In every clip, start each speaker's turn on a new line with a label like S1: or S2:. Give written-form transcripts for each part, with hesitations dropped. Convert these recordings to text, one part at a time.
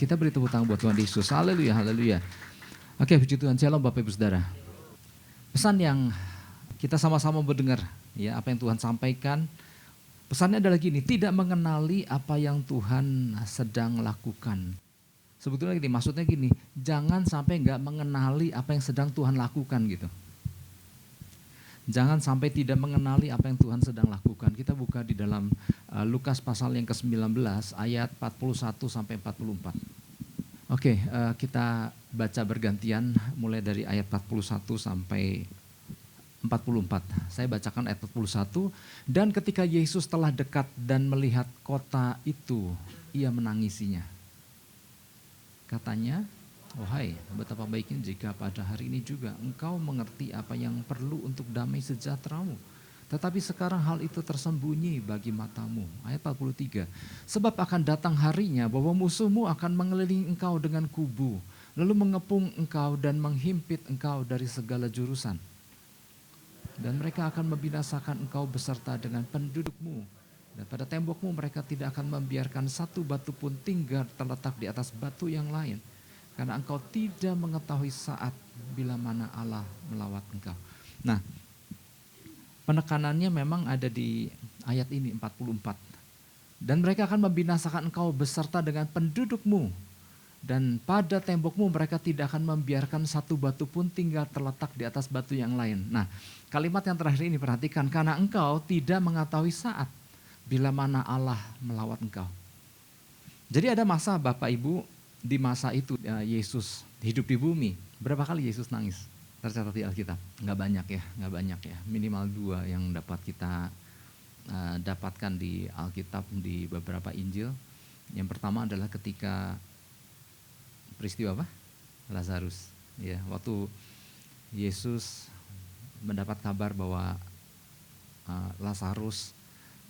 S1: Kita beri tepuk tangan buat Tuhan Yesus. Haleluya, haleluya. Oke, puji Tuhan. Shalom Bapak Ibu Saudara. Pesan yang kita sama-sama mendengar, ya, apa yang Tuhan sampaikan. Pesannya adalah gini, tidak mengenali apa yang Tuhan sedang lakukan. Sebetulnya gini, maksudnya gini, jangan sampai nggak mengenali apa yang sedang Tuhan lakukan gitu. Jangan sampai tidak mengenali apa yang Tuhan sedang lakukan. Kita buka di dalam Lukas pasal yang ke-19 ayat 41 sampai 44. Oke, kita baca bergantian mulai dari ayat 41 sampai 44. Saya bacakan ayat 41. Dan ketika Yesus telah dekat dan melihat kota itu, ia menangisinya. Katanya, "Wahai, betapa baiknya jika pada hari ini juga engkau mengerti apa yang perlu untuk damai sejahteramu. Tetapi sekarang hal itu tersembunyi bagi matamu." Ayat 43. "Sebab akan datang harinya bahwa musuhmu akan mengelilingi engkau dengan kubu, lalu mengepung engkau dan menghimpit engkau dari segala jurusan. Dan mereka akan membinasakan engkau beserta dengan pendudukmu. Dan pada tembokmu mereka tidak akan membiarkan satu batu pun tinggal terletak di atas batu yang lain. Karena engkau tidak mengetahui saat bila mana Allah melawat engkau." Nah, penekanannya memang ada di ayat ini 44. Dan mereka akan membinasakan engkau beserta dengan pendudukmu. Dan pada tembokmu mereka tidak akan membiarkan satu batu pun tinggal terletak di atas batu yang lain. Nah, kalimat yang terakhir ini perhatikan, karena engkau tidak mengetahui saat bila mana Allah melawat engkau. Jadi ada masa Bapak Ibu, di masa itu Yesus hidup di bumi. Berapa kali Yesus nangis? Tercatat di Alkitab. Nggak banyak ya. Minimal 2 yang dapat kita dapatkan di Alkitab, di beberapa Injil. Yang pertama adalah ketika peristiwa apa? Lazarus. Ya, waktu Yesus mendapat kabar bahwa Lazarus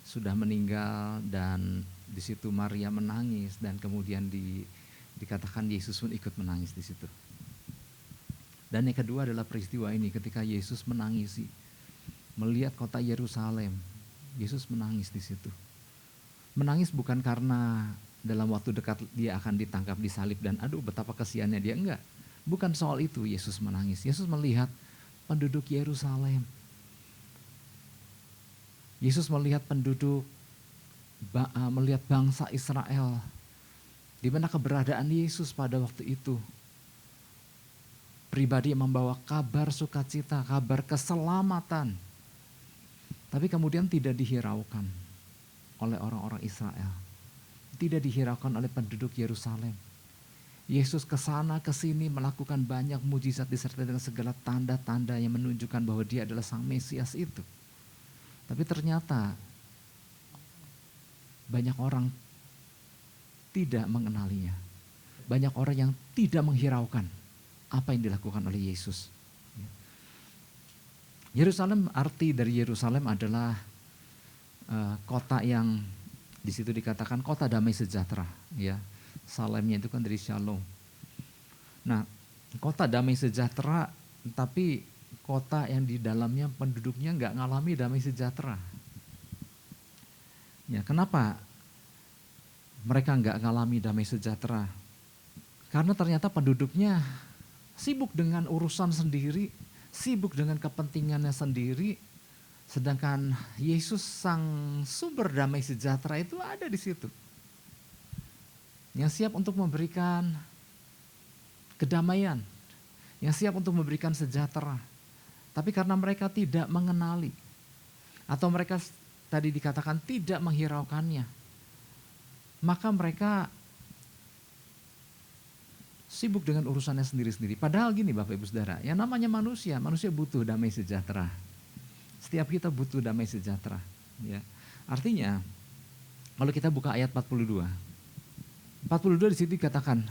S1: sudah meninggal dan di situ Maria menangis dan kemudian dikatakan Yesus pun ikut menangis di situ. Dan yang kedua adalah peristiwa ini ketika Yesus menangisi, melihat kota Yerusalem. Yesus menangis di situ. Menangis bukan karena dalam waktu dekat dia akan ditangkap, disalib dan aduh betapa kasihannya dia, enggak. Bukan soal itu Yesus menangis. Yesus melihat penduduk Yerusalem. Yesus melihat penduduk, melihat bangsa Israel. Di mana keberadaan Yesus pada waktu itu. Pribadi yang membawa kabar sukacita, kabar keselamatan. Tapi kemudian tidak dihiraukan oleh orang-orang Israel. Tidak dihiraukan oleh penduduk Yerusalem. Yesus kesana kesini melakukan banyak mujizat disertai dengan segala tanda-tanda yang menunjukkan bahwa dia adalah Sang Mesias itu. Tapi ternyata banyak orang tidak mengenalinya. Banyak orang yang tidak menghiraukan apa yang dilakukan oleh Yesus. Yerusalem, arti dari Yerusalem adalah kota yang di situ dikatakan kota damai sejahtera, ya. Salemnya itu kan dari Shalom. Nah, kota damai sejahtera, tapi kota yang di dalamnya penduduknya nggak ngalami damai sejahtera. Ya, kenapa mereka nggak ngalami damai sejahtera? Karena ternyata penduduknya sibuk dengan urusan sendiri, sibuk dengan kepentingannya sendiri. Sedangkan Yesus sang sumber damai sejahtera itu ada di situ. Yang siap untuk memberikan kedamaian. Yang siap untuk memberikan sejahtera. Tapi karena mereka tidak mengenali. Atau mereka tadi dikatakan tidak menghiraukannya. Maka mereka sibuk dengan urusannya sendiri-sendiri. Padahal gini Bapak Ibu Saudara, yang namanya manusia butuh damai sejahtera. Setiap kita butuh damai sejahtera. Ya. Artinya, kalau kita buka ayat 42. 42 di situ dikatakan,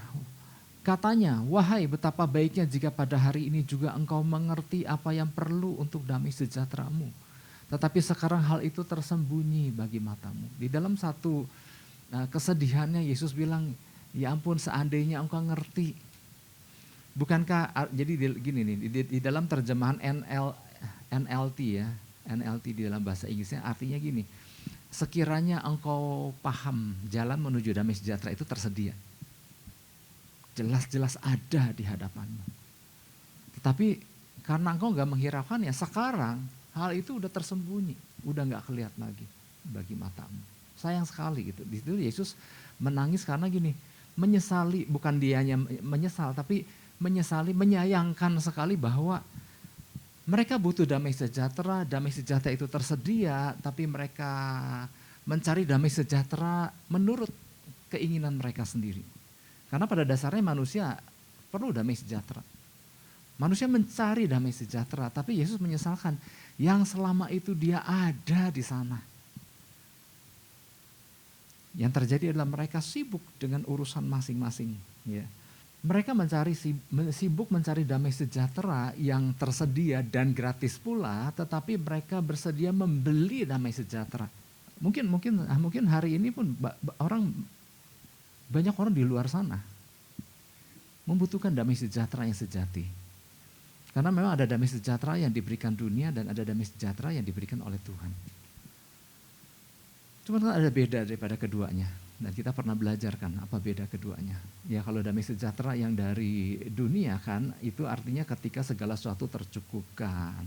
S1: katanya, "Wahai betapa baiknya jika pada hari ini juga engkau mengerti apa yang perlu untuk damai sejahteramu. Tetapi sekarang hal itu tersembunyi bagi matamu." Di dalam satu kesedihannya Yesus bilang, ya ampun seandainya engkau ngerti. Bukankah, jadi gini nih, di dalam terjemahan NLT ya, NLT di dalam bahasa Inggrisnya artinya gini, sekiranya engkau paham jalan menuju damai sejahtera itu tersedia. jelas-jelas ada di hadapanmu. Tetapi karena engkau gak menghiraukannya, sekarang hal itu udah tersembunyi, udah gak kelihatan lagi bagi matamu. Sayang sekali gitu. Di situ Yesus menangis karena gini, menyesali, bukan dianya menyesal, tapi menyesali, menyayangkan sekali bahwa mereka butuh damai sejahtera itu tersedia, tapi mereka mencari damai sejahtera menurut keinginan mereka sendiri. Karena pada dasarnya manusia perlu damai sejahtera. Manusia mencari damai sejahtera, tapi Yesus menyesalkan yang selama itu dia ada di sana. Yang terjadi adalah mereka sibuk dengan urusan masing-masing. Ya. Mereka sibuk mencari damai sejahtera yang tersedia dan gratis pula, tetapi mereka bersedia membeli damai sejahtera. Mungkin hari ini pun banyak orang di luar sana membutuhkan damai sejahtera yang sejati. Karena memang ada damai sejahtera yang diberikan dunia dan ada damai sejahtera yang diberikan oleh Tuhan. Cuma ada beda daripada keduanya. Dan kita pernah belajar kan apa beda keduanya. Ya kalau damai sejahtera yang dari dunia kan itu artinya ketika segala sesuatu tercukupkan.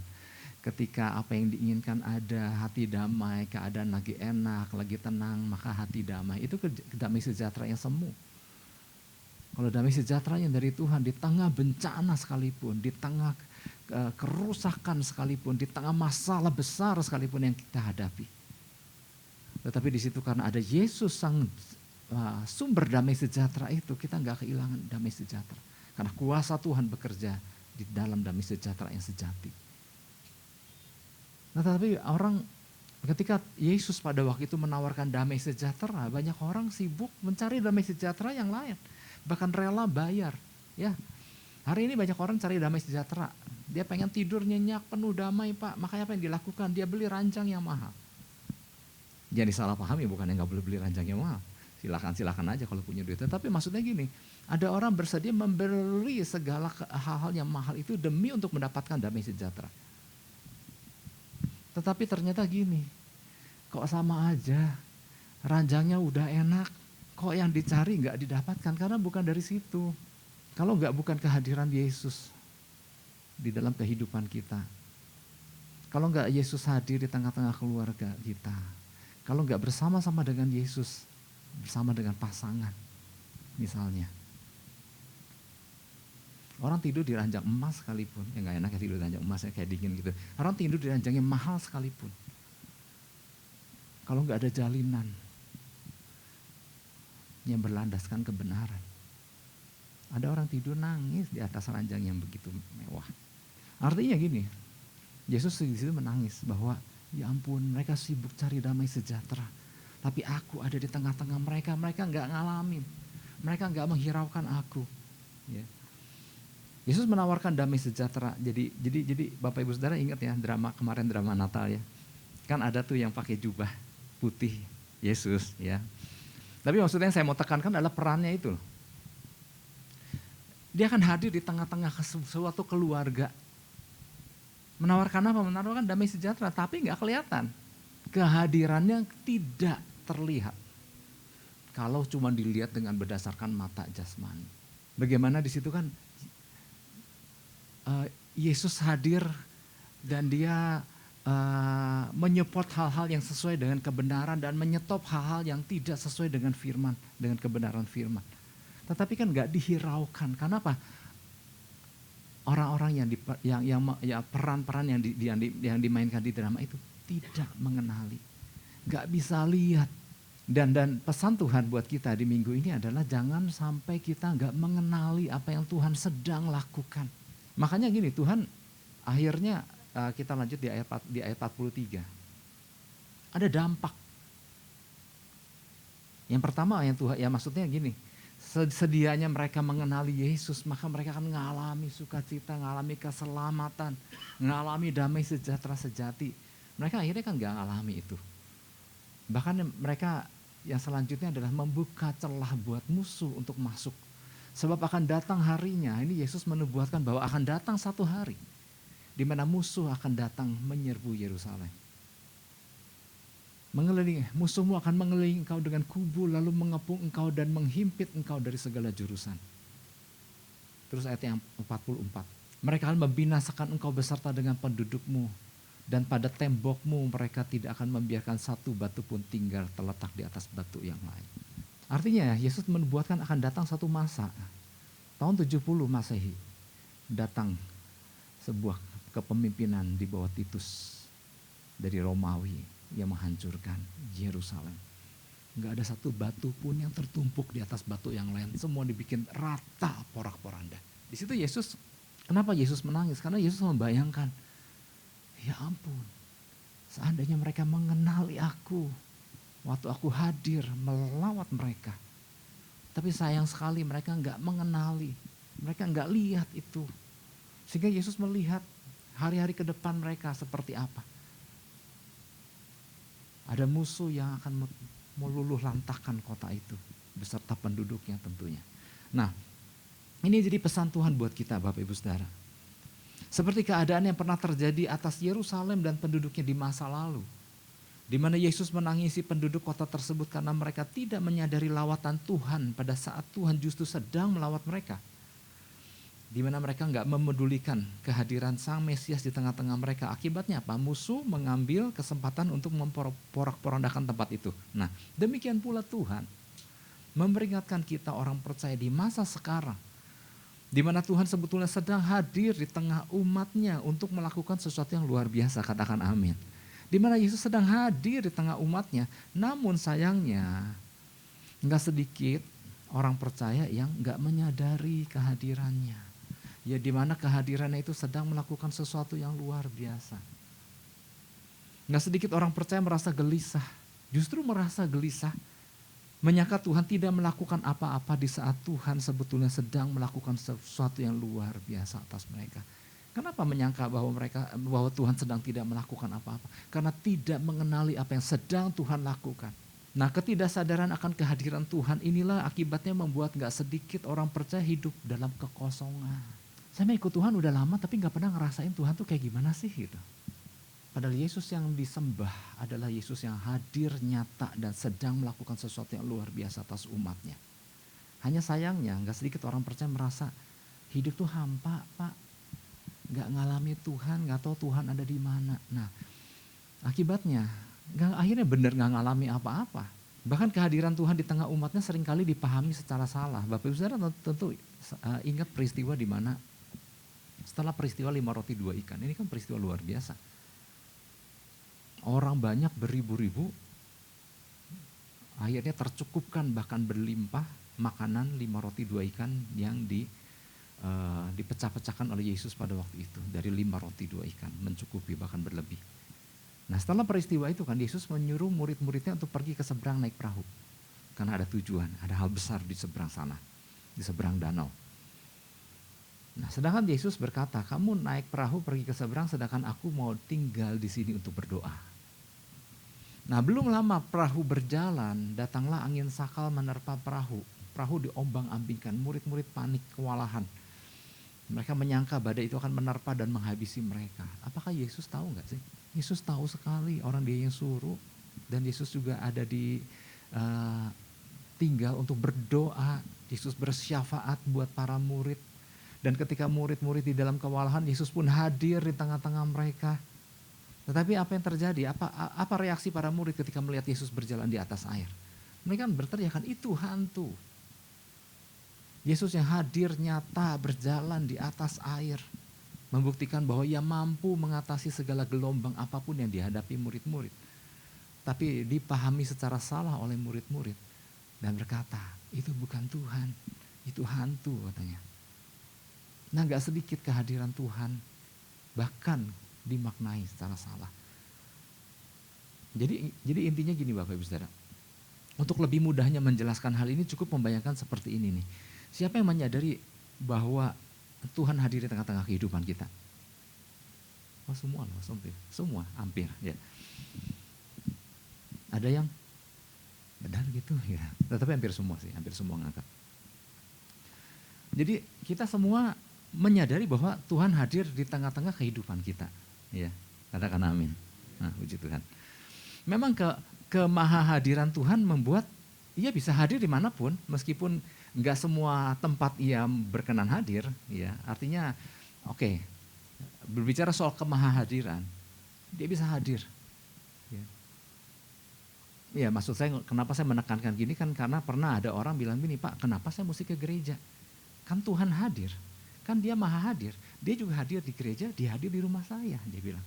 S1: Ketika apa yang diinginkan ada, hati damai, keadaan lagi enak, lagi tenang, maka hati damai. Itu damai sejahtera yang semu. Kalau damai sejahtera yang dari Tuhan di tengah bencana sekalipun, di tengah kerusakan sekalipun, di tengah masalah besar sekalipun yang kita hadapi. Tetapi di situ karena ada Yesus sang sumber damai sejahtera itu, kita nggak kehilangan damai sejahtera. Karena kuasa Tuhan bekerja di dalam damai sejahtera yang sejati. Nah tetapi orang ketika Yesus pada waktu itu menawarkan damai sejahtera, banyak orang sibuk mencari damai sejahtera yang lain. Bahkan rela bayar. Ya, hari ini banyak orang cari damai sejahtera. Dia pengen tidur nyenyak, penuh damai Pak. Makanya apa yang dilakukan? Dia beli ranjang yang mahal. Jangan disalahpahami, bukan yang gak boleh beli ranjang yang mahal. Silakan aja kalau punya duit. Tapi maksudnya gini, ada orang bersedia membeli segala hal-hal yang mahal itu demi untuk mendapatkan damai sejahtera. Tetapi ternyata gini, kok sama aja, ranjangnya udah enak, kok yang dicari gak didapatkan, karena bukan dari situ. Kalau bukan kehadiran Yesus di dalam kehidupan kita, kalau gak Yesus hadir di tengah-tengah keluarga kita, kalau gak bersama-sama dengan Yesus, bersama dengan pasangan misalnya. Orang tidur di ranjang emas sekalipun, ya gak enak ya tidur di ranjang emas ya kayak dingin gitu. Orang tidur di ranjang yang mahal sekalipun, kalau gak ada jalinan yang berlandaskan kebenaran. Ada orang tidur nangis di atas ranjang yang begitu mewah. Artinya gini, Yesus di situ menangis bahwa ya ampun mereka sibuk cari damai sejahtera. Tapi aku ada di tengah-tengah mereka gak ngalamin. Mereka gak menghiraukan aku. Ya. Yesus menawarkan damai sejahtera. Jadi Bapak Ibu Saudara ingat ya drama Natal ya. Kan ada tuh yang pakai jubah putih Yesus ya. Tapi maksudnya yang saya mau tekankan adalah perannya itu. Dia akan hadir di tengah-tengah suatu keluarga. Menawarkan apa? Menawarkan damai sejahtera, tapi gak kelihatan. Kehadirannya tidak terlihat. Kalau cuma dilihat dengan berdasarkan mata jasmani. Bagaimana di situ kan Yesus hadir dan dia menyupport hal-hal yang sesuai dengan kebenaran dan menyetop hal-hal yang tidak sesuai dengan firman, dengan kebenaran firman. Tetapi kan gak dihiraukan. Kenapa? Orang-orang yang peran-peran yang dimainkan di drama itu tidak mengenali, gak bisa lihat. Dan pesan Tuhan buat kita di minggu ini adalah jangan sampai kita gak mengenali apa yang Tuhan sedang lakukan. Makanya gini, Tuhan akhirnya kita lanjut di ayat 43. Ada dampak. Yang pertama yang Tuhan, ya maksudnya gini, sedianya mereka mengenali Yesus, maka mereka akan mengalami sukacita, mengalami keselamatan, mengalami damai sejahtera sejati. Mereka akhirnya kan gak mengalami itu. Bahkan mereka yang selanjutnya adalah membuka celah buat musuh untuk masuk. Sebab akan datang harinya, ini Yesus menubuatkan bahwa akan datang satu hari di mana musuh akan datang menyerbu Yerusalem. Musuhmu akan mengelilingi engkau dengan kubu, lalu mengepung engkau dan menghimpit engkau dari segala jurusan. Terus ayat yang 44. Mereka akan membinasakan engkau beserta dengan pendudukmu. Dan pada tembokmu mereka tidak akan membiarkan satu batu pun tinggal terletak di atas batu yang lain. Artinya Yesus menubuatkan akan datang satu masa. Tahun 70 Masehi. Datang sebuah kepemimpinan di bawah Titus dari Romawi yang menghancurkan Yerusalem. Enggak ada satu batu pun yang tertumpuk di atas batu yang lain. Semua dibikin rata porak-poranda. Di situ Yesus, kenapa Yesus menangis? Karena Yesus membayangkan, ya ampun, seandainya mereka mengenali aku waktu aku hadir melawat mereka. Tapi sayang sekali mereka enggak mengenali, mereka enggak lihat itu. Sehingga Yesus melihat hari-hari ke depan mereka seperti apa. Ada musuh yang akan meluluh lantahkan kota itu beserta penduduknya tentunya. Nah, ini jadi pesan Tuhan buat kita Bapak Ibu Saudara. Seperti keadaan yang pernah terjadi atas Yerusalem dan penduduknya di masa lalu. Di mana Yesus menangisi penduduk kota tersebut karena mereka tidak menyadari lawatan Tuhan pada saat Tuhan justru sedang melawat mereka. Di mana mereka enggak memedulikan kehadiran Sang Mesias di tengah-tengah mereka. Akibatnya apa? Musuh mengambil kesempatan untuk memporak-porandakan tempat itu. Nah, demikian pula Tuhan memperingatkan kita orang percaya di masa sekarang. Di mana Tuhan sebetulnya sedang hadir di tengah umatnya untuk melakukan sesuatu yang luar biasa, katakan amin. Di mana Yesus sedang hadir di tengah umatnya, namun sayangnya enggak sedikit orang percaya yang enggak menyadari kehadirannya. Ya di mana kehadirannya itu sedang melakukan sesuatu yang luar biasa. Enggak sedikit orang percaya merasa gelisah, justru merasa gelisah, menyangka Tuhan tidak melakukan apa-apa di saat Tuhan sebetulnya sedang melakukan sesuatu yang luar biasa atas mereka. Kenapa menyangka bahwa Tuhan sedang tidak melakukan apa-apa? Karena tidak mengenali apa yang sedang Tuhan lakukan. Nah, ketidaksadaran akan kehadiran Tuhan inilah akibatnya membuat gak sedikit orang percaya hidup dalam kekosongan. Saya ikut Tuhan udah lama tapi gak pernah ngerasain Tuhan tuh kayak gimana sih gitu. Padahal Yesus yang disembah adalah Yesus yang hadir nyata dan sedang melakukan sesuatu yang luar biasa atas umatnya. Hanya sayangnya gak sedikit orang percaya merasa hidup tuh hampa Pak. Gak ngalami Tuhan, gak tahu Tuhan ada di mana. Nah akibatnya akhirnya benar gak ngalami apa-apa. Bahkan kehadiran Tuhan di tengah umatnya seringkali dipahami secara salah. Bapak Ibu Saudara tentu ingat peristiwa di mana setelah peristiwa 5 roti 2 ikan. Ini kan peristiwa luar biasa. Orang banyak beribu-ribu akhirnya tercukupkan bahkan berlimpah makanan 5 roti 2 ikan yang dipecah-pecahkan oleh Yesus pada waktu itu. Dari 5 roti 2 ikan mencukupi bahkan berlebih. Nah setelah peristiwa itu kan Yesus menyuruh murid-muridnya untuk pergi ke seberang naik perahu. Karena ada tujuan, ada hal besar di seberang sana, di seberang danau. Nah sedangkan Yesus berkata, kamu naik perahu pergi ke seberang sedangkan aku mau tinggal di sini untuk berdoa. Nah belum lama perahu berjalan, datanglah angin sakal menerpa perahu. Perahu diombang-ambingkan, murid-murid panik, kewalahan. Mereka menyangka badai itu akan menerpa dan menghabisi mereka. Apakah Yesus tahu enggak sih? Yesus tahu sekali orang dia yang suruh. Dan Yesus juga ada di tinggal untuk berdoa. Yesus bersyafaat buat para murid. Dan ketika murid-murid di dalam kewalahan, Yesus pun hadir di tengah-tengah mereka. Tetapi apa yang terjadi? Apa reaksi para murid ketika melihat Yesus berjalan di atas air? Mereka berteriakan, itu hantu. Yesus yang hadir nyata berjalan di atas air. Membuktikan bahwa ia mampu mengatasi segala gelombang apapun yang dihadapi murid-murid. Tapi dipahami secara salah oleh murid-murid. Dan berkata, itu bukan Tuhan, itu hantu katanya. Nah gak sedikit kehadiran Tuhan bahkan dimaknai secara salah. Jadi intinya gini Bapak Ibu Saudara. Untuk lebih mudahnya menjelaskan hal ini cukup membayangkan seperti ini nih. Siapa yang menyadari bahwa Tuhan hadir di tengah-tengah kehidupan kita? Oh semua loh, semua hampir ya. Ada yang benar gitu ya. Tetapi hampir semua sih, hampir semua ngangkat. Jadi kita semua menyadari bahwa Tuhan hadir di tengah-tengah kehidupan kita. Ya, katakan amin. Nah, puji Tuhan. Memang kemahahadiran Tuhan membuat Ia bisa hadir dimanapun, meskipun nggak semua tempat ia berkenan hadir. Ya, artinya, oke, berbicara soal kemahahadiran, dia bisa hadir. Ya. Ya, maksud saya kenapa saya menekankan gini kan karena pernah ada orang bilang gini, Pak, kenapa saya mesti ke gereja? Kan Tuhan hadir, kan dia maha hadir. Dia juga hadir di gereja, dia hadir di rumah saya, dia bilang.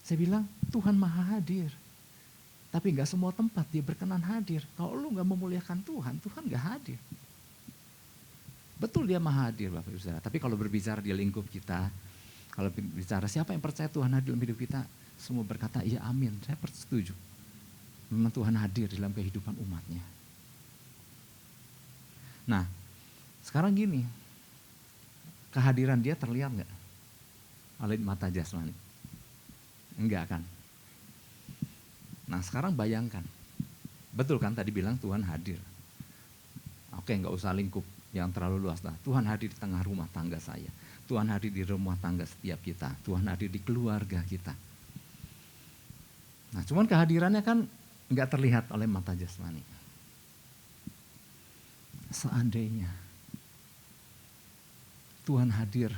S1: Saya bilang, Tuhan maha hadir. Tapi gak semua tempat dia berkenan hadir. Kalau lu gak memuliakan Tuhan, Tuhan gak hadir. Betul dia maha hadir Bapak Ibu Saudara. Tapi kalau berbicara di lingkup kita, kalau bicara siapa yang percaya Tuhan hadir dalam hidup kita, semua berkata, iya amin, saya setuju. Memang Tuhan hadir dalam kehidupan umatnya. Nah, sekarang gini, kehadiran dia terlihat gak oleh mata jasmani? Enggak kan? Nah sekarang bayangkan, betul kan tadi bilang Tuhan hadir. Oke, gak usah lingkup yang terlalu luas lah. Tuhan hadir di tengah rumah tangga saya. Tuhan hadir di rumah tangga setiap kita. Tuhan hadir di keluarga kita. Nah cuman kehadirannya kan gak terlihat oleh mata jasmani. Seandainya Tuhan hadir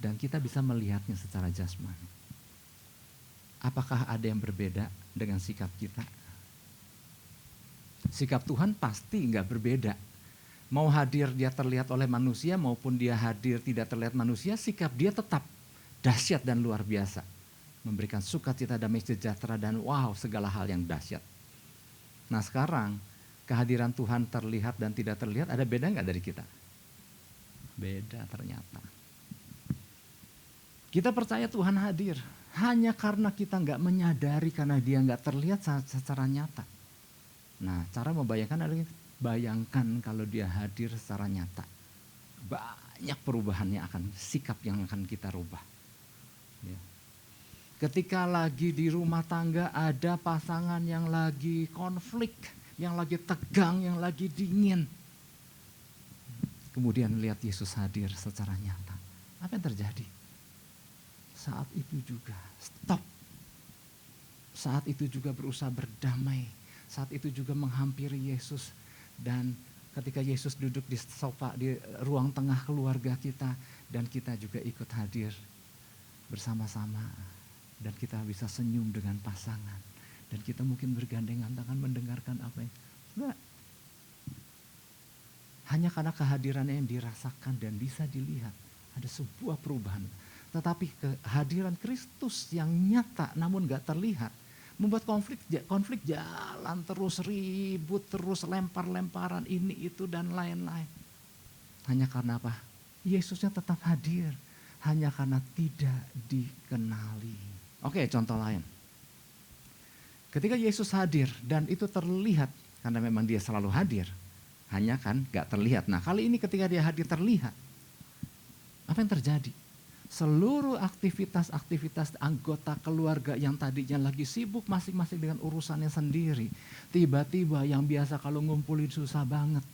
S1: dan kita bisa melihatnya secara jasmani, apakah ada yang berbeda dengan sikap kita? Sikap Tuhan pasti nggak berbeda. Mau hadir dia terlihat oleh manusia maupun dia hadir tidak terlihat manusia, sikap dia tetap dahsyat dan luar biasa. Memberikan sukacita, damai sejahtera dan wow segala hal yang dahsyat. Nah sekarang kehadiran Tuhan terlihat dan tidak terlihat, ada beda nggak dari kita? Beda ternyata. Kita percaya Tuhan hadir. Hanya karena kita nggak menyadari karena dia nggak terlihat secara nyata. Nah cara membayangkan adalah bayangkan kalau dia hadir secara nyata. Banyak perubahannya akan sikap yang akan kita rubah. Ya. Ketika lagi di rumah tangga ada pasangan yang lagi konflik, yang lagi tegang, yang lagi dingin. Kemudian lihat Yesus hadir secara nyata. Apa yang terjadi? Saat itu juga stop. Saat itu juga berusaha berdamai. Saat itu juga menghampiri Yesus. Dan ketika Yesus duduk di sofa di ruang tengah keluarga kita. Dan kita juga ikut hadir bersama-sama. Dan kita bisa senyum dengan pasangan. Dan kita mungkin bergandengan tangan mendengarkan apa yang... Enggak. Hanya karena kehadirannya yang dirasakan dan bisa dilihat. Ada sebuah perubahan. Tetapi kehadiran Kristus yang nyata namun gak terlihat. Membuat konflik jalan terus, ribut terus, lempar-lemparan ini itu dan lain-lain. Hanya karena apa? Yesusnya tetap hadir. Hanya karena tidak dikenali. Oke, contoh lain. Ketika Yesus hadir dan itu terlihat karena memang dia selalu hadir. Hanya kan gak terlihat. Nah kali ini ketika dia hadir terlihat. Apa yang terjadi? Seluruh aktivitas-aktivitas anggota keluarga yang tadinya lagi sibuk masing-masing dengan urusannya sendiri. Tiba-tiba yang biasa kalau ngumpulin susah banget.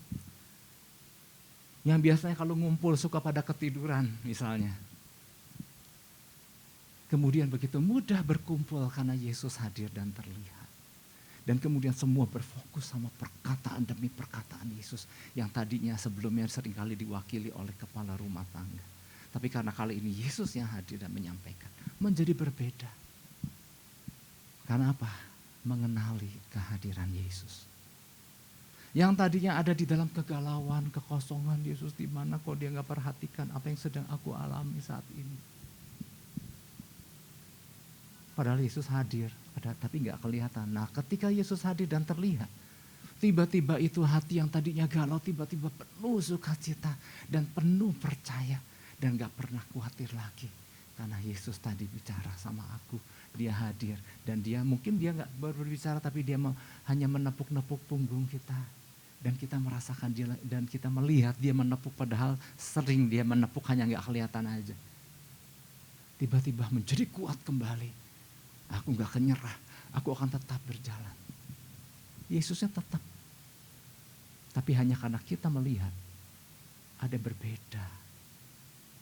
S1: Yang biasanya kalau ngumpul suka pada ketiduran misalnya. Kemudian begitu mudah berkumpul karena Yesus hadir dan terlihat. Dan kemudian semua berfokus sama perkataan demi perkataan Yesus. Yang tadinya sebelumnya seringkali diwakili oleh kepala rumah tangga. Tapi karena kali ini Yesus yang hadir dan menyampaikan. Menjadi berbeda. Karena apa? Mengenali kehadiran Yesus. Yang tadinya ada di dalam kegalauan, kekosongan. Yesus di mana kok dia gak perhatikan apa yang sedang aku alami saat ini. Padahal Yesus hadir, tapi gak kelihatan. Nah ketika Yesus hadir dan terlihat. Tiba-tiba itu hati yang tadinya galau tiba-tiba penuh sukacita dan penuh percaya. Dan gak pernah khawatir lagi. Karena Yesus tadi bicara sama aku. Dia hadir. Dan dia mungkin dia gak berbicara tapi dia hanya menepuk-nepuk punggung kita. Dan kita merasakan dia dan kita melihat dia menepuk padahal sering dia menepuk hanya gak kelihatan aja. Tiba-tiba menjadi kuat kembali. Aku gak akan nyerah. Aku akan tetap berjalan. Yesusnya tetap. Tapi hanya karena kita melihat ada berbeda.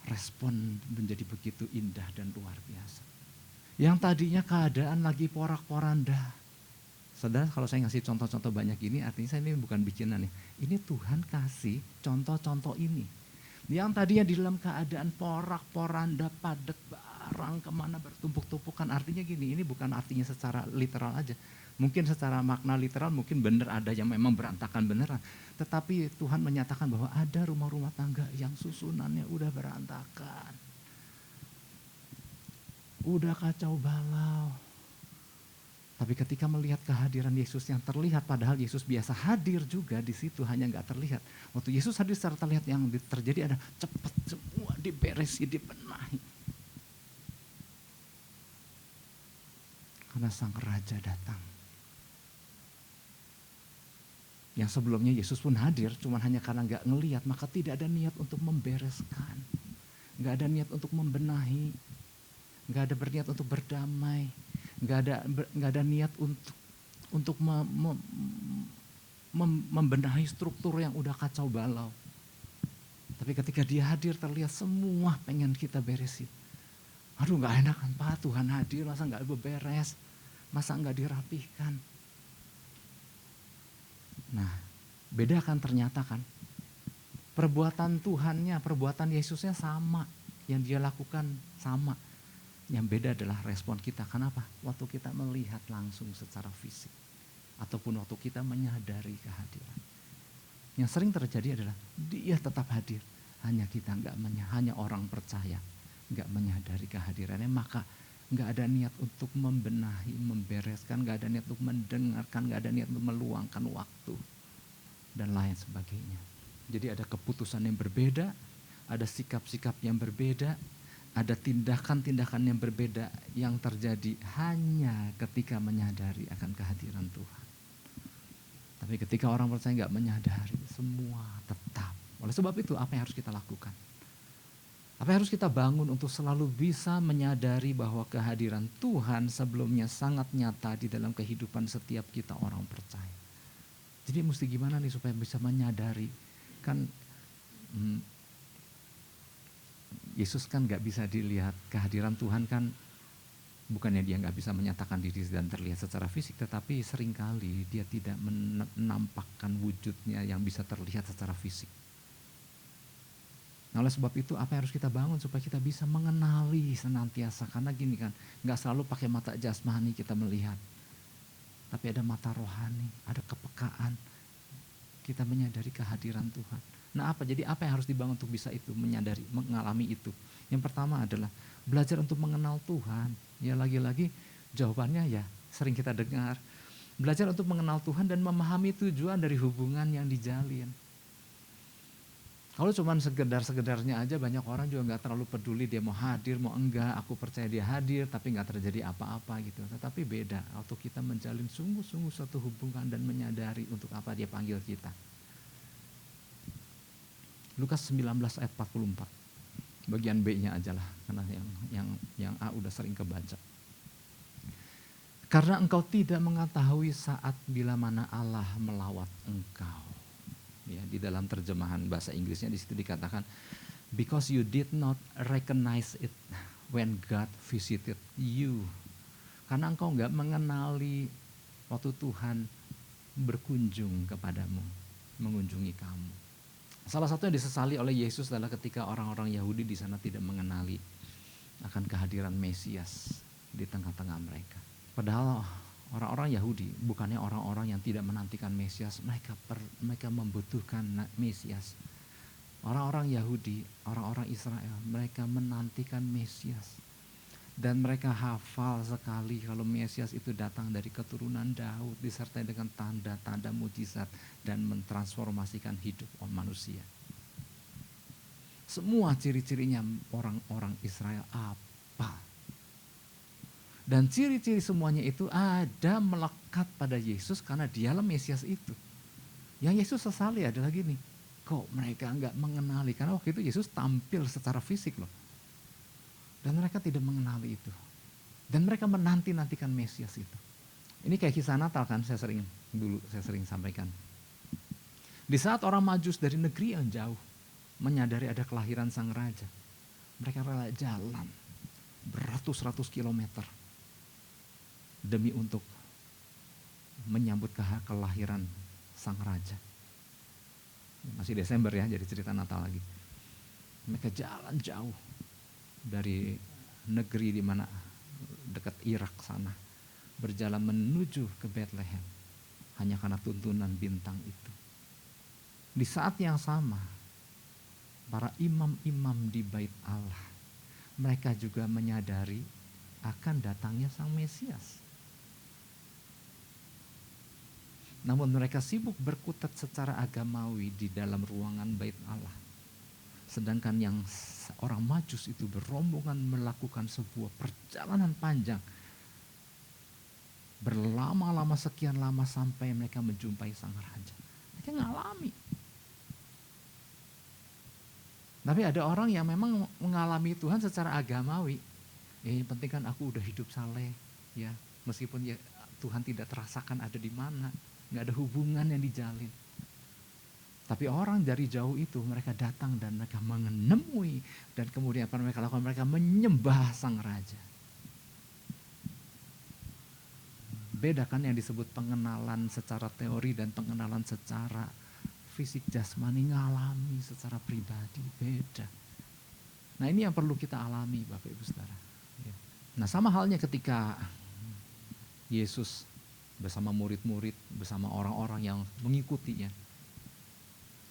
S1: Respon menjadi begitu indah dan luar biasa. Yang tadinya keadaan lagi porak-poranda. Saudara, kalau saya ngasih contoh-contoh banyak ini, artinya saya ini bukan bikinan ya. Ini Tuhan kasih contoh-contoh ini. Yang tadinya di dalam keadaan porak-poranda, padat barang, kemana bertumpuk-tumpukan. Artinya gini, ini bukan artinya secara literal aja. Mungkin secara makna literal mungkin benar ada yang memang berantakan beneran. Tetapi Tuhan menyatakan bahwa ada rumah-rumah tangga yang susunannya udah berantakan. Udah kacau balau. Tapi ketika melihat kehadiran Yesus yang terlihat, padahal Yesus biasa hadir juga di situ, hanya nggak terlihat. Waktu Yesus hadir secara terlihat, yang terjadi ada cepat semua diberesi, dibenahi. Karena Sang Raja datang. Yang sebelumnya Yesus pun hadir, cuman hanya karena nggak ngelihat, maka tidak ada niat untuk membereskan. Nggak ada niat untuk membenahi. Nggak ada berniat untuk berdamai. Nggak ada niat untuk membenahi struktur yang udah kacau balau. Tapi ketika dia hadir terlihat semua pengen kita beresin. Aduh, nggak enak kan Pak, Tuhan hadir masa nggak beberes, masa nggak dirapihkan. Nah, beda kan ternyata kan. Perbuatan Tuhannya, perbuatan Yesusnya sama, yang dia lakukan sama. Yang beda adalah respon kita. Kenapa? Waktu kita melihat langsung secara fisik. Ataupun waktu kita menyadari kehadiran. Yang sering terjadi adalah dia tetap hadir. Hanya kita hanya orang percaya. Nggak menyadari kehadirannya. Maka nggak ada niat untuk membenahi, membereskan. Nggak ada niat untuk mendengarkan. Nggak ada niat untuk meluangkan waktu. Dan lain sebagainya. Jadi ada keputusan yang berbeda. Ada sikap-sikap yang berbeda. Ada tindakan-tindakan yang berbeda yang terjadi hanya ketika menyadari akan kehadiran Tuhan. Tapi ketika orang percaya nggak menyadari, semua tetap. Oleh sebab itu, apa yang harus kita lakukan? Apa yang harus kita bangun untuk selalu bisa menyadari bahwa kehadiran Tuhan sebelumnya sangat nyata di dalam kehidupan setiap kita orang percaya. Jadi mesti gimana nih supaya bisa menyadari? Kan Yesus kan gak bisa dilihat, kehadiran Tuhan kan bukannya dia gak bisa menyatakan diri dan terlihat secara fisik, tetapi seringkali dia tidak menampakkan wujudnya yang bisa terlihat secara fisik. Nah, oleh sebab itu apa yang harus kita bangun supaya kita bisa mengenali senantiasa, karena gini kan, gak selalu pakai mata jasmani kita melihat, tapi ada mata rohani, ada kepekaan, kita menyadari kehadiran Tuhan. Nah apa? Jadi apa yang harus dibangun untuk bisa itu, menyadari, mengalami itu? Yang pertama adalah belajar untuk mengenal Tuhan. Ya lagi-lagi jawabannya ya sering kita dengar. Belajar untuk mengenal Tuhan dan memahami tujuan dari hubungan yang dijalin. Kalau cuma sekedar-sekedarnya aja, banyak orang juga gak terlalu peduli dia mau hadir, mau enggak. Aku percaya dia hadir tapi gak terjadi apa-apa gitu. Tetapi beda waktu kita menjalin sungguh-sungguh suatu hubungan dan menyadari untuk apa dia panggil kita. Lukas 19 ayat 44. Bagian B-nya aja lah, karena yang A udah sering kebaca. Karena engkau tidak mengetahui saat bila mana Allah melawat engkau. Ya, di dalam terjemahan bahasa Inggrisnya di situ dikatakan, because you did not recognize it when God visited you. Karena engkau nggak mengenali waktu Tuhan berkunjung kepadamu, mengunjungi kamu. Salah satu yang disesali oleh Yesus adalah ketika orang-orang Yahudi di sana tidak mengenali akan kehadiran Mesias di tengah-tengah mereka. Padahal orang-orang Yahudi bukannya orang-orang yang tidak menantikan Mesias, mereka membutuhkan Mesias. Orang-orang Yahudi, orang-orang Israel, mereka menantikan Mesias. Dan mereka hafal sekali kalau Mesias itu datang dari keturunan Daud, disertai dengan tanda-tanda mujizat dan mentransformasikan hidup manusia. Semua ciri-cirinya orang-orang Israel apa? Dan ciri-ciri semuanya itu ada melekat pada Yesus karena dialah Mesias itu. Yang Yesus sesali adalah gini, kok mereka enggak mengenali, karena waktu itu Yesus tampil secara fisik loh. Dan mereka tidak mengenali itu. Dan mereka menanti-nantikan Mesias itu. Ini kayak kisah Natal kan, saya sering sampaikan. Di saat orang Majus dari negeri yang jauh menyadari ada kelahiran Sang Raja, mereka rela jalan beratus-ratus kilometer demi untuk menyambut kelahiran sang raja. Masih Desember ya, jadi cerita Natal lagi. Mereka jalan jauh dari negeri di mana dekat Irak sana, berjalan menuju ke Bethlehem hanya karena tuntunan bintang itu. Di saat yang sama, para imam-imam di bait Allah, mereka juga menyadari akan datangnya sang Mesias. Namun mereka sibuk berkutat secara agamawi di dalam ruangan bait Allah. Sedangkan yang orang Majus itu berombongan melakukan sebuah perjalanan panjang. Berlama-lama sekian lama sampai mereka menjumpai sang raja. Mereka ngalami. Tapi ada orang yang memang mengalami Tuhan secara agamawi. Ya, yang penting kan aku udah hidup saleh, ya. Meskipun ya Tuhan tidak terasakan ada di mana, nggak ada hubungan yang dijalin. Tapi orang dari jauh itu mereka datang dan mereka menemui, dan kemudian apa mereka lakukan? Mereka menyembah sang raja. Beda kan yang disebut pengenalan secara teori dan pengenalan secara fisik jasmani, ngalami secara pribadi, beda. Nah ini yang perlu kita alami Bapak Ibu Saudara. Nah sama halnya ketika Yesus bersama murid-murid, bersama orang-orang yang mengikutinya,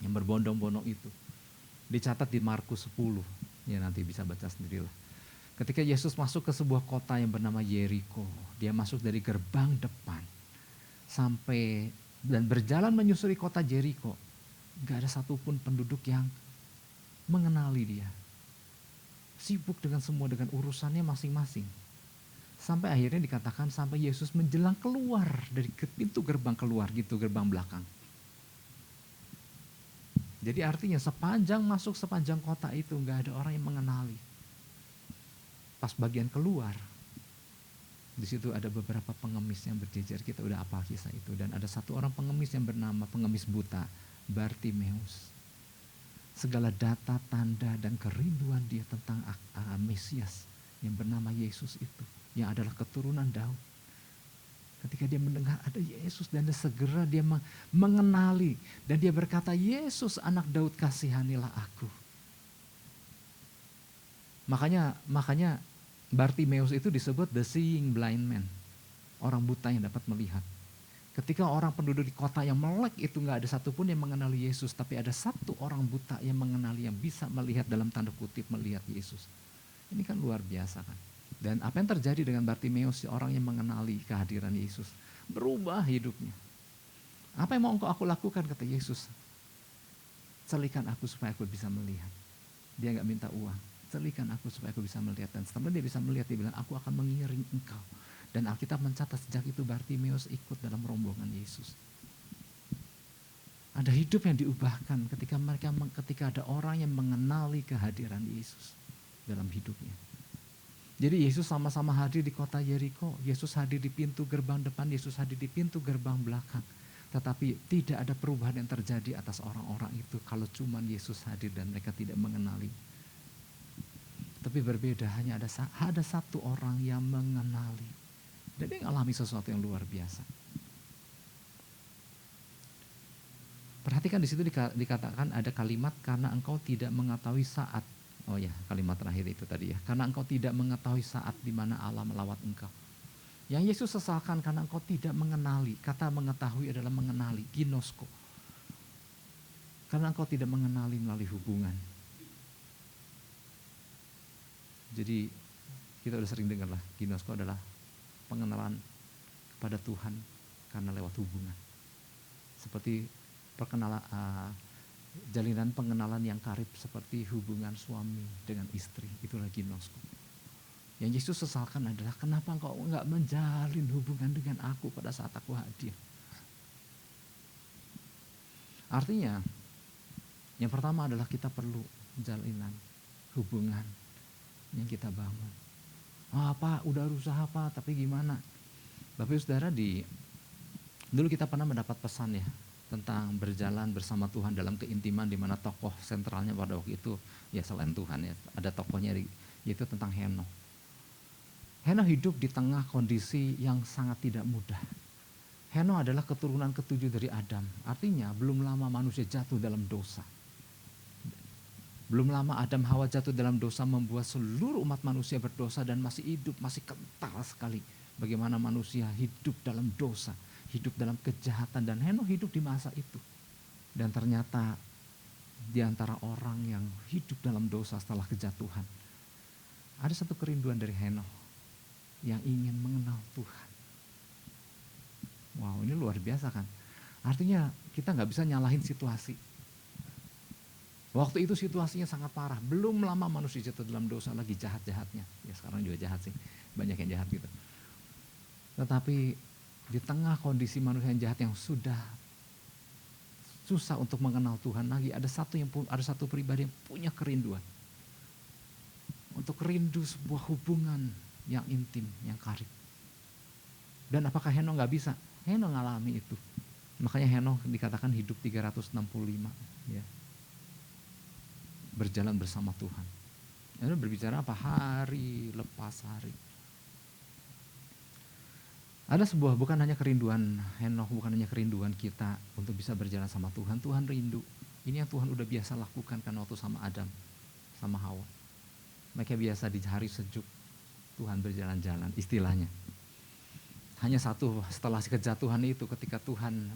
S1: yang berbondong-bondong itu. Dicatat di Markus 10, ya nanti bisa baca sendirilah. Ketika Yesus masuk ke sebuah kota yang bernama Yeriko, dia masuk dari gerbang depan sampai dan berjalan menyusuri kota Yeriko. Gak ada satupun penduduk yang mengenali dia. Sibuk dengan semua, dengan urusannya masing-masing. Sampai akhirnya dikatakan sampai Yesus menjelang keluar dari pintu gerbang keluar gitu, gerbang belakang. Jadi artinya sepanjang kota itu gak ada orang yang mengenali. Pas bagian keluar, di situ ada beberapa pengemis yang berjejer, kita udah hafal kisah itu. Dan ada satu orang pengemis yang bernama pengemis buta, Bartimeus. Segala data, tanda, dan kerinduan dia tentang Mesias yang bernama Yesus itu, yang adalah keturunan Daud. Ketika dia mendengar ada Yesus dan segera dia mengenali. Dan dia berkata, Yesus anak Daud kasihanilah aku. Makanya Bartimeus itu disebut the seeing blind man. Orang buta yang dapat melihat. Ketika orang penduduk di kota yang melek itu gak ada satupun yang mengenali Yesus. Tapi ada satu orang buta yang mengenali, yang bisa melihat dalam tanda kutip melihat Yesus. Ini kan luar biasa kan. Dan apa yang terjadi dengan Bartimeus, orang yang mengenali kehadiran Yesus, berubah hidupnya. Apa yang mau aku lakukan, kata Yesus. Celikan aku supaya aku bisa melihat. Dia gak minta uang. Celikan aku supaya aku bisa melihat. Dan setelah dia bisa melihat, dia bilang, aku akan mengiring engkau. Dan Alkitab mencatat sejak itu Bartimeus ikut dalam rombongan Yesus. Ada hidup yang diubahkan ketika ada orang yang mengenali kehadiran Yesus dalam hidupnya. Jadi Yesus sama-sama hadir di kota Yeriko, Yesus hadir di pintu gerbang depan, Yesus hadir di pintu gerbang belakang. Tetapi tidak ada perubahan yang terjadi atas orang-orang itu kalau cuma Yesus hadir dan mereka tidak mengenali. Tapi berbeda, hanya ada satu orang yang mengenali. Dan dia mengalami sesuatu yang luar biasa. Perhatikan di situ dikatakan ada kalimat karena engkau tidak mengetahui saat. Oh ya, kalimat terakhir itu tadi ya. Karena engkau tidak mengetahui saat di mana Allah melawat engkau. Yang Yesus sesalkan karena engkau tidak mengenali. Kata mengetahui adalah mengenali, ginosko. Karena engkau tidak mengenali melalui hubungan. Jadi kita udah sering dengar lah, ginosko adalah pengenalan pada Tuhan karena lewat hubungan. Seperti jalinan pengenalan yang karib seperti hubungan suami dengan istri, itulah ginosko. Yang Yesus sesalkan adalah kenapa engkau enggak menjalin hubungan dengan aku pada saat aku hadir. Artinya yang pertama adalah kita perlu jalinan hubungan yang kita bangun. Pak, udah usaha Pak, tapi gimana? Bapak Ibu Saudara, dulu kita pernah mendapat pesan ya tentang berjalan bersama Tuhan dalam keintiman, di mana tokoh sentralnya pada waktu itu ya selain Tuhan ya, ada tokohnya yaitu tentang Henokh. Henokh hidup di tengah kondisi yang sangat tidak mudah. Henokh adalah keturunan ketujuh dari Adam. Artinya belum lama manusia jatuh dalam dosa. Belum lama Adam Hawa jatuh dalam dosa membuat seluruh umat manusia berdosa dan masih hidup, masih kental sekali. Bagaimana manusia hidup dalam dosa, hidup dalam kejahatan, dan Henokh hidup di masa itu. Dan ternyata di antara orang yang hidup dalam dosa setelah kejatuhan, ada satu kerinduan dari Henokh yang ingin mengenal Tuhan. Wow, ini luar biasa kan? Artinya kita nggak bisa nyalahin situasi. Waktu itu situasinya sangat parah. Belum lama manusia jatuh dalam dosa, lagi jahat-jahatnya. Ya sekarang juga jahat sih, banyak yang jahat gitu. Tetapi di tengah kondisi manusia yang jahat yang sudah susah untuk mengenal Tuhan lagi, ada satu pribadi yang punya kerinduan. Untuk rindu sebuah hubungan yang intim, yang karib. Dan apakah Henokh nggak bisa? Henokh ngalami itu. Makanya Henokh dikatakan hidup 365. Ya. Berjalan bersama Tuhan. Lalu berbicara apa? Hari lepas hari. Ada sebuah, bukan hanya kerinduan Henokh, bukan hanya kerinduan kita untuk bisa berjalan sama Tuhan. Tuhan rindu. Ini yang Tuhan udah biasa lakukan kan waktu sama Adam, sama Hawa. Mereka biasa di hari sejuk, Tuhan berjalan-jalan, istilahnya. Hanya satu, setelah kejatuhan itu, ketika Tuhan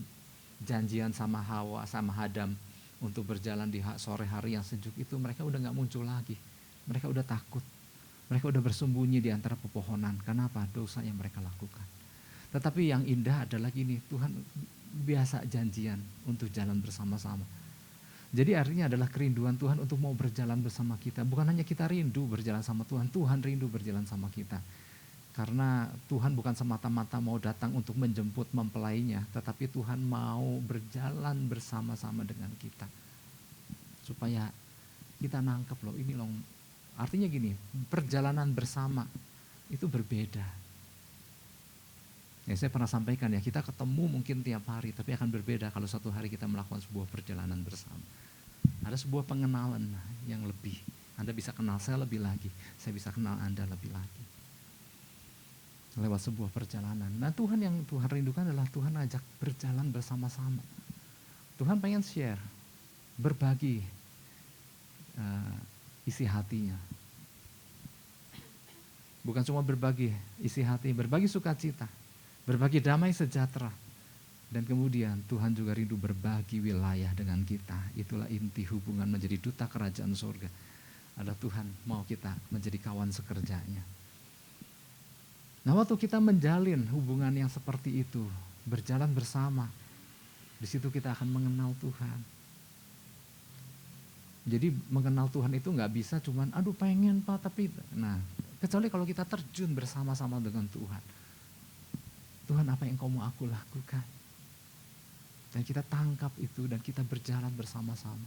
S1: janjian sama Hawa, sama Adam, untuk berjalan di sore hari yang sejuk itu, mereka udah gak muncul lagi. Mereka udah takut. Mereka udah bersembunyi di antara pepohonan. Kenapa? Dosa yang mereka lakukan. Tetapi yang indah adalah gini, Tuhan biasa janjian untuk jalan bersama-sama. Jadi artinya adalah kerinduan Tuhan untuk mau berjalan bersama kita. Bukan hanya kita rindu berjalan sama Tuhan, Tuhan rindu berjalan sama kita. Karena Tuhan bukan semata-mata mau datang untuk menjemput mempelainya, tetapi Tuhan mau berjalan bersama-sama dengan kita. Supaya kita nangkep loh, ini loh. Artinya gini, perjalanan bersama itu berbeda. Ya saya pernah sampaikan ya, kita ketemu mungkin tiap hari, tapi akan berbeda kalau satu hari kita melakukan sebuah perjalanan bersama. Ada sebuah pengenalan yang lebih. Anda bisa kenal saya lebih lagi, saya bisa kenal Anda lebih lagi. Lewat sebuah perjalanan. Nah Tuhan yang Tuhan rindukan adalah Tuhan ajak berjalan bersama-sama. Tuhan pengen share, berbagi isi hatinya. Bukan cuma berbagi isi hati, berbagi sukacita, berbagi damai sejahtera. Dan kemudian Tuhan juga rindu berbagi wilayah dengan kita. Itulah inti hubungan menjadi duta kerajaan surga. Adalah Tuhan mau kita menjadi kawan sekerjanya. Nah waktu kita menjalin hubungan yang seperti itu, berjalan bersama, di situ kita akan mengenal Tuhan. Jadi mengenal Tuhan itu nggak bisa cuman, aduh pengen Pak, tapi, nah kecuali kalau kita terjun bersama-sama dengan Tuhan. Tuhan apa yang kau mau aku lakukan? Dan kita tangkap itu dan kita berjalan bersama-sama.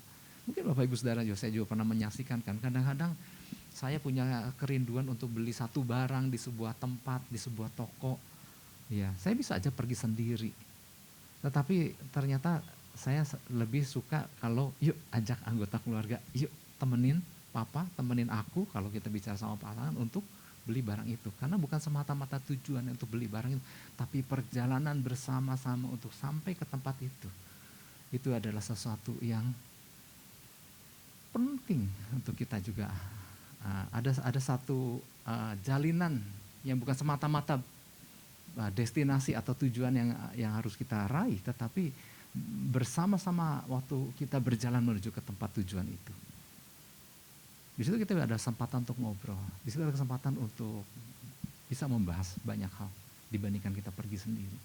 S1: Mungkin Bapak Ibu Saudara juga, saya juga pernah menyaksikan kan, kadang-kadang saya punya kerinduan untuk beli satu barang di sebuah tempat, di sebuah toko. Ya, saya bisa aja pergi sendiri. Tetapi ternyata saya lebih suka kalau yuk ajak anggota keluarga, yuk temenin papa, temenin aku kalau kita bicara sama pasangan untuk beli barang itu. Karena bukan semata-mata tujuan untuk beli barang itu, tapi perjalanan bersama-sama untuk sampai ke tempat itu. Itu adalah sesuatu yang penting untuk kita juga. Ada satu jalinan yang bukan semata-mata destinasi atau tujuan yang harus kita raih, tetapi bersama-sama waktu kita berjalan menuju ke tempat tujuan itu. Di situ kita ada kesempatan untuk ngobrol, di situ ada kesempatan untuk bisa membahas banyak hal dibandingkan kita pergi sendiri.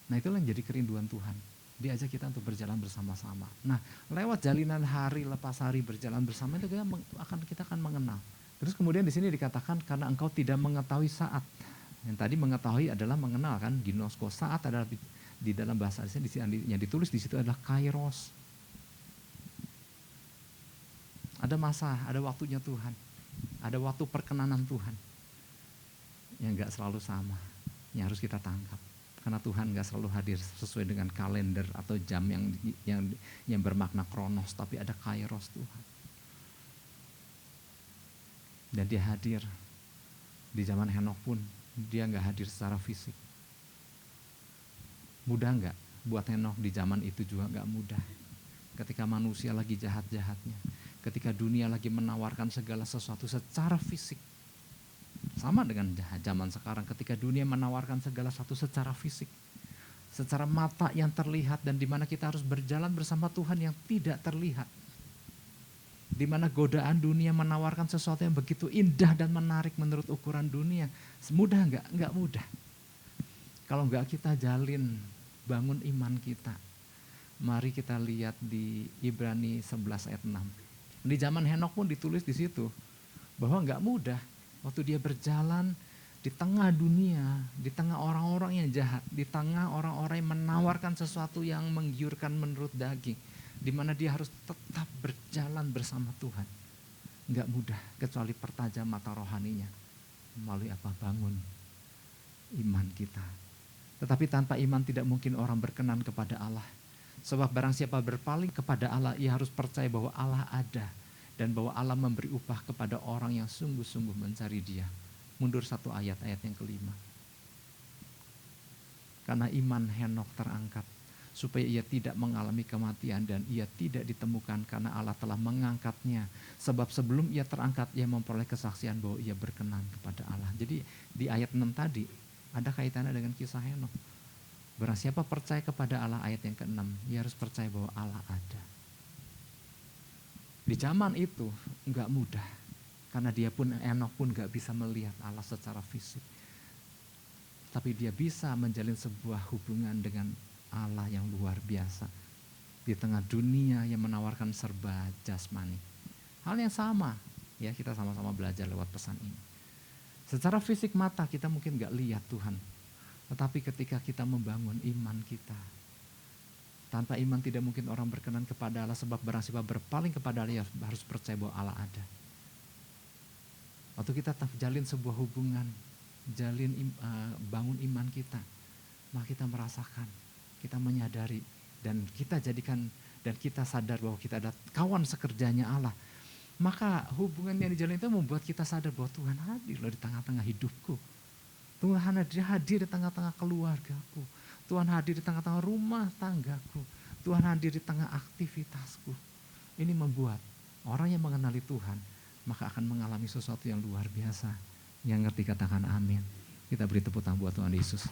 S1: Nah itulah yang jadi kerinduan Tuhan. Dia ajak kita untuk berjalan bersama-sama. Nah, lewat jalinan hari lepas hari berjalan bersama itu kita akan mengenal. Terus kemudian di sini dikatakan karena engkau tidak mengetahui saat. Yang tadi mengetahui adalah mengenal kan, ginosko. Saat adalah di dalam bahasa Indonesia yang ditulis di situ adalah kairos. Ada masa, ada waktunya Tuhan. Ada waktu perkenanan Tuhan. Yang enggak selalu sama. Yang harus kita tangkap. Karena Tuhan gak selalu hadir sesuai dengan kalender atau jam yang bermakna kronos, tapi ada kairos Tuhan. Dan dia hadir. Di zaman Henokh pun dia gak hadir secara fisik. Mudah nggak? Buat Henokh di zaman itu juga nggak mudah. Ketika manusia lagi jahat-jahatnya, ketika dunia lagi menawarkan segala sesuatu secara fisik. Sama dengan zaman sekarang, ketika dunia menawarkan segala sesuatu secara fisik, secara mata yang terlihat, dan di mana kita harus berjalan bersama Tuhan yang tidak terlihat. Di mana godaan dunia menawarkan sesuatu yang begitu indah dan menarik menurut ukuran dunia. Mudah nggak? Nggak mudah. Kalau nggak kita jalin, bangun iman kita. Mari kita lihat di Ibrani 11 ayat 6. Di zaman Henokh pun ditulis di situ bahwa nggak mudah waktu dia berjalan di tengah dunia, di tengah orang-orang yang jahat, di tengah orang-orang yang menawarkan sesuatu yang menggiurkan menurut daging, di mana dia harus tetap berjalan bersama Tuhan. Nggak mudah kecuali pertajam mata rohaninya. Melalui apa? Bangun iman kita. Tetapi tanpa iman tidak mungkin orang berkenan kepada Allah. Sebab barang siapa berpaling kepada Allah, ia harus percaya bahwa Allah ada. Dan bahwa Allah memberi upah kepada orang yang sungguh-sungguh mencari Dia. Mundur satu ayat yang kelima. Karena iman Henokh terangkat, supaya ia tidak mengalami kematian dan ia tidak ditemukan karena Allah telah mengangkatnya. Sebab sebelum ia terangkat, ia memperoleh kesaksian bahwa ia berkenan kepada Allah. Jadi di ayat 6 tadi, ada kaitannya dengan kisah Henokh. Barang siapa percaya kepada Allah, ayat yang ke-6, ia harus percaya bahwa Allah ada. Di zaman itu enggak mudah, karena dia pun, Henokh pun enggak bisa melihat Allah secara fisik. Tapi dia bisa menjalin sebuah hubungan dengan Allah yang luar biasa. Di tengah dunia yang menawarkan serba jasmani. Hal yang sama, ya kita sama-sama belajar lewat pesan ini. Secara fisik mata kita mungkin enggak lihat Tuhan. Tetapi ketika kita membangun iman kita, tanpa iman tidak mungkin orang berkenan kepada Allah, sebab barang siapa berpaling kepada Allah harus percaya bahwa Allah ada. Waktu kita jalin sebuah hubungan, bangun iman kita, maka kita merasakan, kita menyadari, dan kita jadikan, dan kita sadar bahwa kita adalah kawan sekerjanya Allah. Maka hubungan yang dijalin itu membuat kita sadar bahwa Tuhan hadir loh di tengah-tengah hidupku. Tuhan hadir di tengah-tengah keluargaku. Tuhan hadir di tengah-tengah rumah tanggaku. Tuhan hadir di tengah aktivitasku. Ini membuat orang yang mengenali Tuhan, maka akan mengalami sesuatu yang luar biasa. Yang ngerti katakan amin. Kita beri tepuk tangan buat Tuhan Yesus.